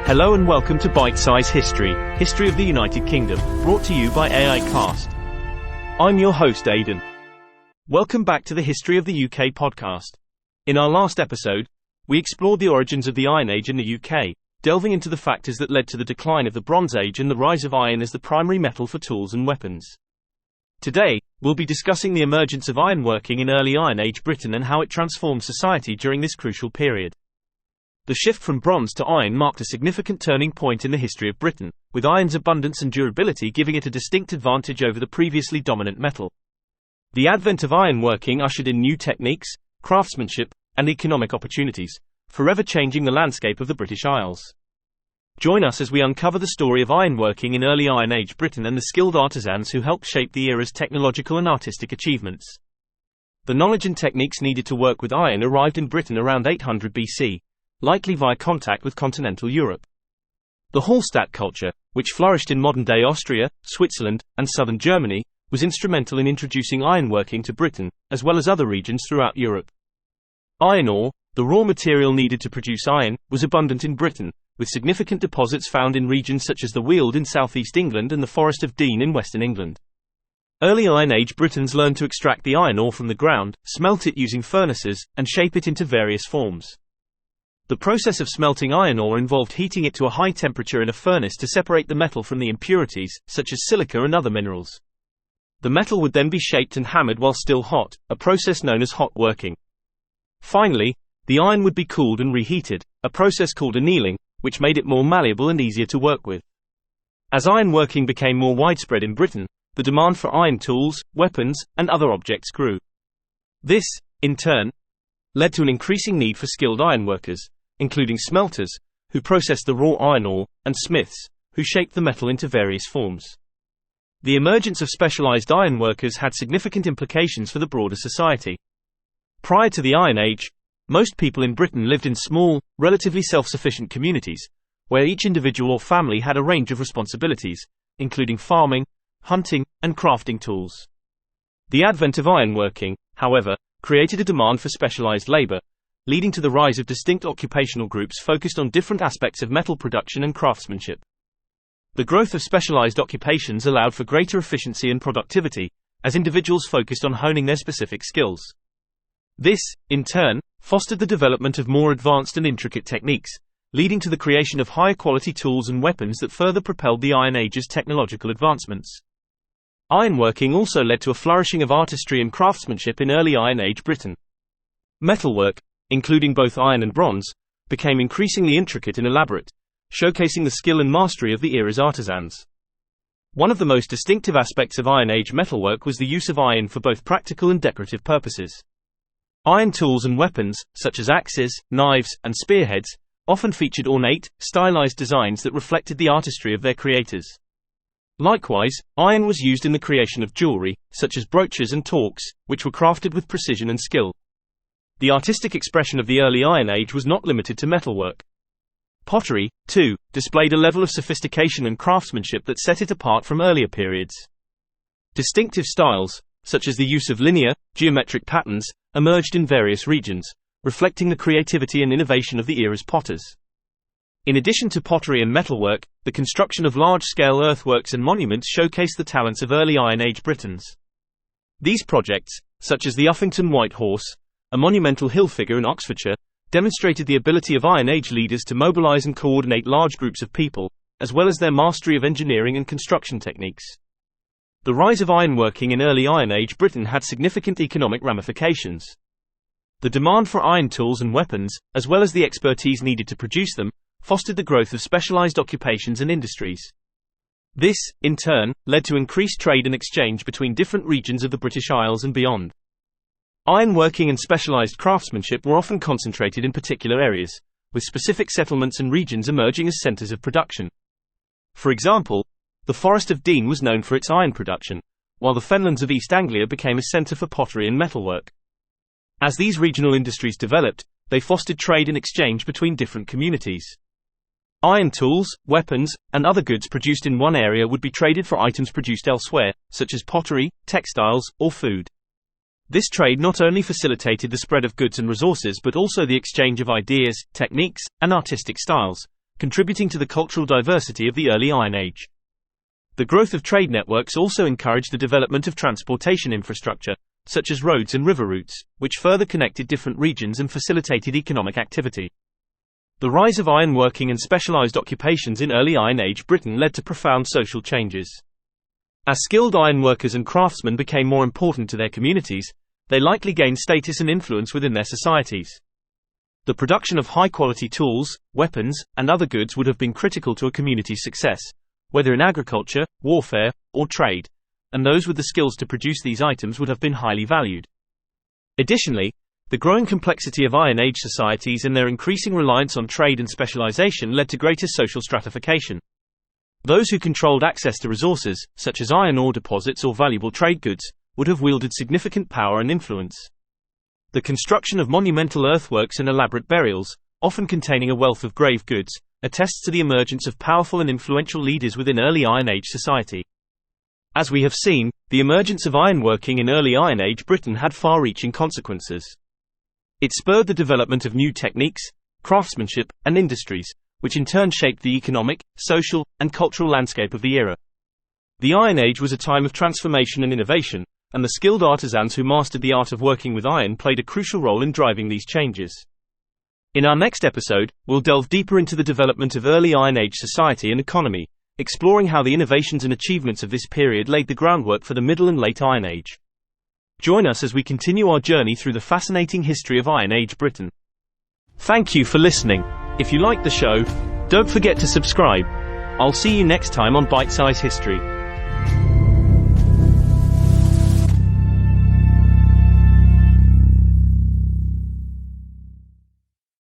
Hello and welcome to Bite Size History, History of the United Kingdom, brought to you by AI Cast. I'm your host Aidan. Welcome back to the History of the UK podcast. In our last episode, we explored the origins of the Iron Age in the UK, delving into the factors that led to the decline of the Bronze Age and the rise of iron as the primary metal for tools and weapons. Today, we'll be discussing the emergence of ironworking in early Iron Age Britain and how it transformed society during this crucial period. The shift from bronze to iron marked a significant turning point in the history of Britain, with iron's abundance and durability giving it a distinct advantage over the previously dominant metal. The advent of ironworking ushered in new techniques, craftsmanship, and economic opportunities, forever changing the landscape of the British Isles. Join us as we uncover the story of ironworking in early Iron Age Britain and the skilled artisans who helped shape the era's technological and artistic achievements. The knowledge and techniques needed to work with iron arrived in Britain around 800 BC. Likely via contact with continental Europe. The Hallstatt culture, which flourished in modern-day Austria, Switzerland, and southern Germany, was instrumental in introducing ironworking to Britain, as well as other regions throughout Europe. Iron ore, the raw material needed to produce iron, was abundant in Britain, with significant deposits found in regions such as the Weald in southeast England and the Forest of Dean in western England. Early Iron Age Britons learned to extract the iron ore from the ground, smelt it using furnaces, and shape it into various forms. The process of smelting iron ore involved heating it to a high temperature in a furnace to separate the metal from the impurities, such as silica and other minerals. The metal would then be shaped and hammered while still hot, a process known as hot working. Finally, the iron would be cooled and reheated, a process called annealing, which made it more malleable and easier to work with. As ironworking became more widespread in Britain, the demand for iron tools, weapons, and other objects grew. This, in turn, led to an increasing need for skilled ironworkers, including smelters, who processed the raw iron ore, and smiths, who shaped the metal into various forms. The emergence of specialised ironworkers had significant implications for the broader society. Prior to the Iron Age, most people in Britain lived in small, relatively self-sufficient communities, where each individual or family had a range of responsibilities, including farming, hunting, and crafting tools. The advent of ironworking, however, created a demand for specialised labour, leading to the rise of distinct occupational groups focused on different aspects of metal production and craftsmanship. The growth of specialized occupations allowed for greater efficiency and productivity, as individuals focused on honing their specific skills. This, in turn, fostered the development of more advanced and intricate techniques, leading to the creation of higher quality tools and weapons that further propelled the Iron Age's technological advancements. Ironworking also led to a flourishing of artistry and craftsmanship in early Iron Age Britain. Metalwork, including both iron and bronze, became increasingly intricate and elaborate, showcasing the skill and mastery of the era's artisans. One of the most distinctive aspects of Iron Age metalwork was the use of iron for both practical and decorative purposes. Iron tools and weapons, such as axes, knives, and spearheads, often featured ornate, stylized designs that reflected the artistry of their creators. Likewise, iron was used in the creation of jewelry, such as brooches and torques, which were crafted with precision and skill. The artistic expression of the early Iron Age was not limited to metalwork. Pottery, too, displayed a level of sophistication and craftsmanship that set it apart from earlier periods. Distinctive styles, such as the use of linear, geometric patterns, emerged in various regions, reflecting the creativity and innovation of the era's potters. In addition to pottery and metalwork, the construction of large-scale earthworks and monuments showcased the talents of early Iron Age Britons. These projects, such as the Uffington White Horse, a monumental hill figure in Oxfordshire, demonstrated the ability of Iron Age leaders to mobilize and coordinate large groups of people, as well as their mastery of engineering and construction techniques. The rise of ironworking in early Iron Age Britain had significant economic ramifications. The demand for iron tools and weapons, as well as the expertise needed to produce them, fostered the growth of specialized occupations and industries. This, in turn, led to increased trade and exchange between different regions of the British Isles and beyond. Ironworking and specialized craftsmanship were often concentrated in particular areas, with specific settlements and regions emerging as centers of production. For example, the Forest of Dean was known for its iron production, while the fenlands of East Anglia became a center for pottery and metalwork. As these regional industries developed, they fostered trade and exchange between different communities. Iron tools, weapons, and other goods produced in one area would be traded for items produced elsewhere, such as pottery, textiles, or food. This trade not only facilitated the spread of goods and resources but also the exchange of ideas, techniques, and artistic styles, contributing to the cultural diversity of the early Iron Age. The growth of trade networks also encouraged the development of transportation infrastructure, such as roads and river routes, which further connected different regions and facilitated economic activity. The rise of ironworking and specialized occupations in early Iron Age Britain led to profound social changes. As skilled ironworkers and craftsmen became more important to their communities, they likely gained status and influence within their societies. The production of high-quality tools, weapons, and other goods would have been critical to a community's success, whether in agriculture, warfare, or trade, and those with the skills to produce these items would have been highly valued. Additionally, the growing complexity of Iron Age societies and their increasing reliance on trade and specialization led to greater social stratification. Those who controlled access to resources, such as iron ore deposits or valuable trade goods, would have wielded significant power and influence. The construction of monumental earthworks and elaborate burials, often containing a wealth of grave goods, attests to the emergence of powerful and influential leaders within early Iron Age society. As we have seen, the emergence of ironworking in early Iron Age Britain had far-reaching consequences. It spurred the development of new techniques, craftsmanship, and industries, which in turn shaped the economic, social, and cultural landscape of the era. The Iron Age was a time of transformation and innovation, and the skilled artisans who mastered the art of working with iron played a crucial role in driving these changes. In our next episode, we'll delve deeper into the development of early Iron Age society and economy, exploring how the innovations and achievements of this period laid the groundwork for the Middle and Late Iron Age. Join us as we continue our journey through the fascinating history of Iron Age Britain. Thank you for listening. If you liked the show, don't forget to subscribe. I'll see you next time on Bite Size History.